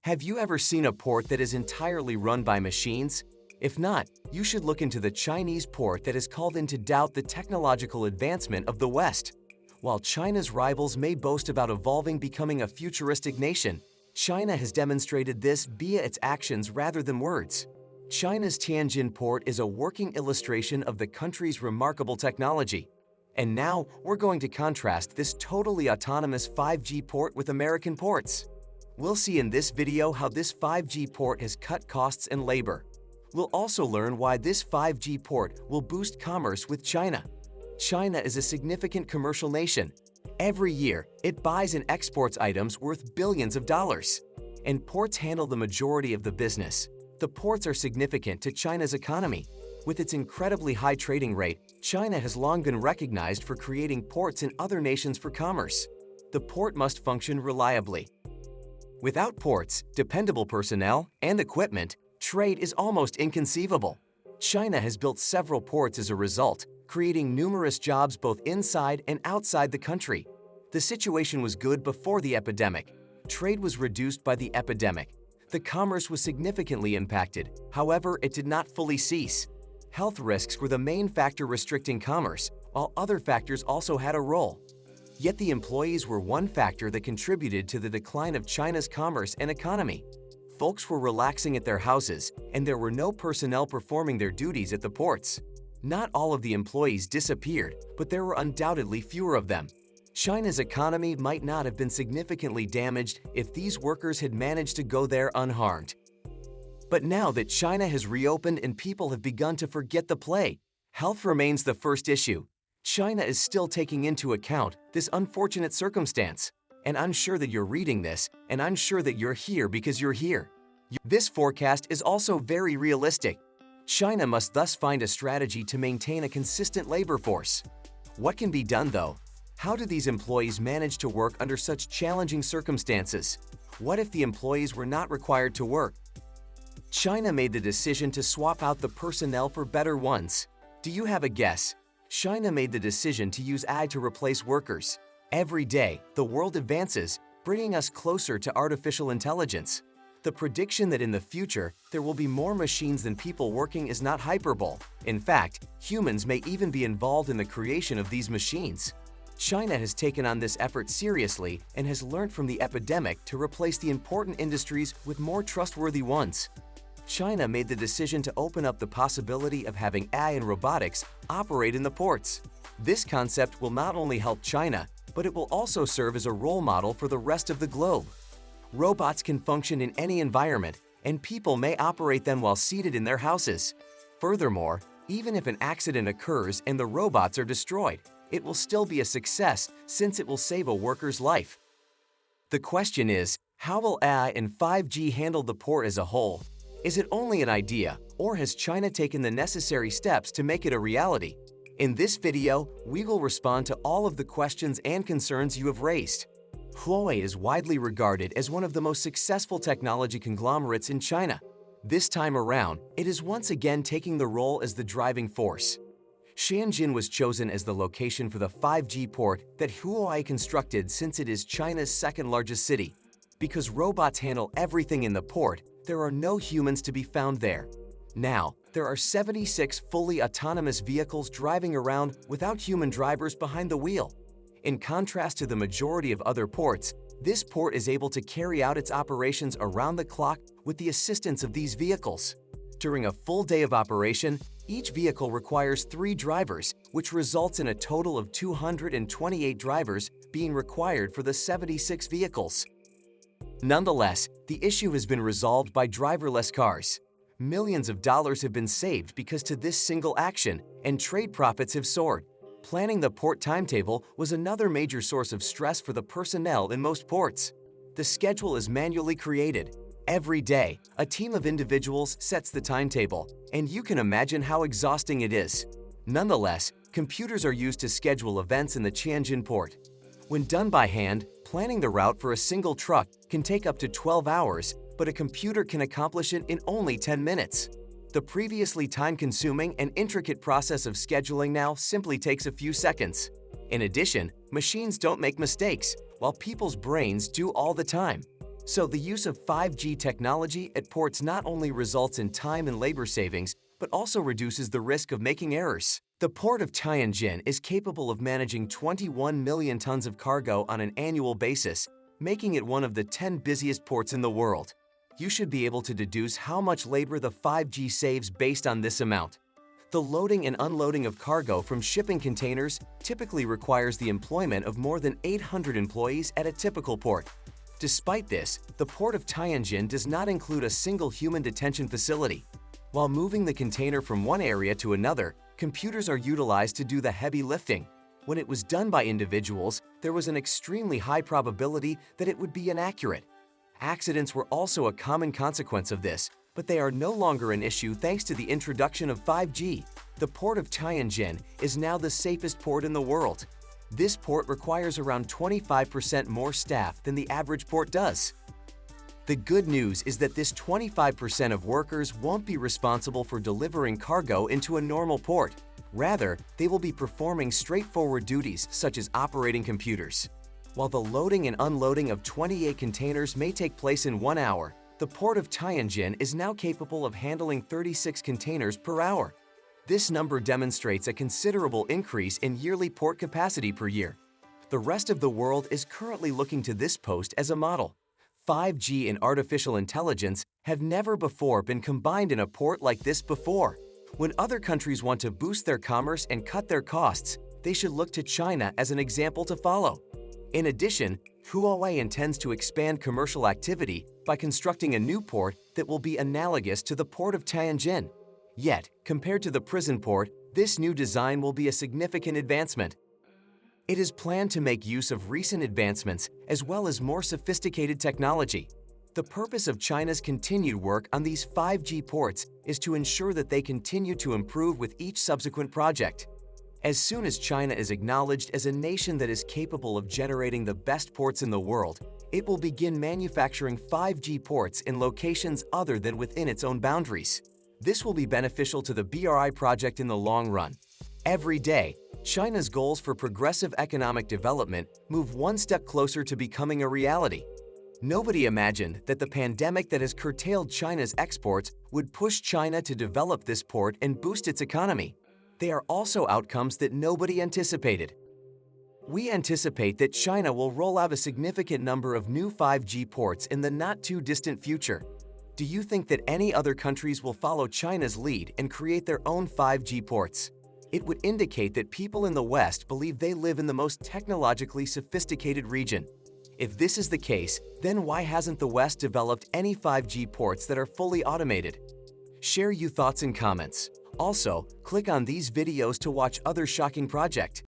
Have you ever seen a port that is entirely run by machines? If not, you should look into the Chinese port that has called into doubt the technological advancement of the West. While China's rivals may boast about evolving becoming a futuristic nation, China has demonstrated this via its actions rather than words. China's Tianjin Port is a working illustration of the country's remarkable technology. And now, we're going to contrast this totally autonomous 5G port with American ports. We'll see in this video how this 5G port has cut costs and labor. We'll also learn why this 5G port will boost commerce with China. China is a significant commercial nation. Every year, it buys and exports items worth billions of dollars. And ports handle the majority of the business. The ports are significant to China's economy. With its incredibly high trading rate, China has long been recognized for creating ports in other nations for commerce. The port must function reliably. Without ports, dependable personnel, and equipment, trade is almost inconceivable. China has built several ports as a result, creating numerous jobs both inside and outside the country. The situation was good before the epidemic. Trade was reduced by the epidemic. The commerce was significantly impacted. However, it did not fully cease. Health risks were the main factor restricting commerce, while other factors also had a role. Yet the employees were one factor that contributed to the decline of China's commerce and economy. Folks were relaxing at their houses, and there were no personnel performing their duties at the ports. Not all of the employees disappeared, but there were undoubtedly fewer of them. China's economy might not have been significantly damaged if these workers had managed to go there unharmed. But now that China has reopened and people have begun to forget the plague, health remains the first issue. China is still taking into account this unfortunate circumstance. And I'm sure that you're reading this, and I'm sure that you're here because you're here. This forecast is also very realistic. China must thus find a strategy to maintain a consistent labor force. What can be done though? How do these employees manage to work under such challenging circumstances? What if the employees were not required to work? China made the decision to swap out the personnel for better ones. Do you have a guess? China made the decision to use AI to replace workers. Every day, the world advances, bringing us closer to artificial intelligence. The prediction that in the future, there will be more machines than people working is not hyperbole. In fact, humans may even be involved in the creation of these machines. China has taken on this effort seriously and has learned from the epidemic to replace the important industries with more trustworthy ones. China made the decision to open up the possibility of having AI and robotics operate in the ports. This concept will not only help China, but it will also serve as a role model for the rest of the globe. Robots can function in any environment, and people may operate them while seated in their houses. Furthermore, even if an accident occurs and the robots are destroyed, it will still be a success since it will save a worker's life. The question is, how will AI and 5G handle the port as a whole? Is it only an idea, or has China taken the necessary steps to make it a reality? In this video, we will respond to all of the questions and concerns you have raised. Huawei is widely regarded as one of the most successful technology conglomerates in China. This time around, it is once again taking the role as the driving force. Tianjin was chosen as the location for the 5G port that Huawei constructed since it is China's second-largest city. Because robots handle everything in the port, there are no humans to be found there. Now, there are 76 fully autonomous vehicles driving around without human drivers behind the wheel. In contrast to the majority of other ports, this port is able to carry out its operations around the clock with the assistance of these vehicles. During a full day of operation, each vehicle requires 3 drivers, which results in a total of 228 drivers being required for the 76 vehicles. Nonetheless, the issue has been resolved by driverless cars. Millions of dollars have been saved because to this single action, and trade profits have soared. Planning the port timetable was another major source of stress for the personnel in most ports. The schedule is manually created. Every day, a team of individuals sets the timetable, and you can imagine how exhausting it is. Nonetheless, computers are used to schedule events in the Tianjin Port. When done by hand, planning the route for a single truck can take up to 12 hours, but a computer can accomplish it in only 10 minutes. The previously time-consuming and intricate process of scheduling now simply takes a few seconds. In addition, machines don't make mistakes, while people's brains do all the time. So the use of 5G technology at ports not only results in time and labor savings, but also reduces the risk of making errors. The port of Tianjin is capable of managing 21 million tons of cargo on an annual basis, making it one of the 10 busiest ports in the world. You should be able to deduce how much labor the 5G saves based on this amount. The loading and unloading of cargo from shipping containers typically requires the employment of more than 800 employees at a typical port. Despite this, the port of Tianjin does not include a single human detention facility. While moving the container from one area to another, computers are utilized to do the heavy lifting. When it was done by individuals, there was an extremely high probability that it would be inaccurate. Accidents were also a common consequence of this, but they are no longer an issue thanks to the introduction of 5G. The port of Tianjin is now the safest port in the world. This port requires around 25% more staff than the average port does. The good news is that this 25% of workers won't be responsible for delivering cargo into a normal port. Rather, they will be performing straightforward duties such as operating computers. While the loading and unloading of 28 containers may take place in 1 hour, the port of Tianjin is now capable of handling 36 containers per hour. This number demonstrates a considerable increase in yearly port capacity per year. The rest of the world is currently looking to this post as a model. 5G and artificial intelligence have never before been combined in a port like this before. When other countries want to boost their commerce and cut their costs, they should look to China as an example to follow. In addition, Huawei intends to expand commercial activity by constructing a new port that will be analogous to the port of Tianjin. Yet, compared to the prison port, this new design will be a significant advancement. It is planned to make use of recent advancements as well as more sophisticated technology. The purpose of China's continued work on these 5G ports is to ensure that they continue to improve with each subsequent project. As soon as China is acknowledged as a nation that is capable of generating the best ports in the world, it will begin manufacturing 5G ports in locations other than within its own boundaries. This will be beneficial to the BRI project in the long run. Every day, China's goals for progressive economic development move one step closer to becoming a reality. Nobody imagined that the pandemic that has curtailed China's exports would push China to develop this port and boost its economy. They are also outcomes that nobody anticipated. We anticipate that China will roll out a significant number of new 5G ports in the not-too-distant future. Do you think that any other countries will follow China's lead and create their own 5G ports? It would indicate that people in the West believe they live in the most technologically sophisticated region. If this is the case, then why hasn't the West developed any 5G ports that are fully automated? Share your thoughts in comments. Also, click on these videos to watch other shocking projects.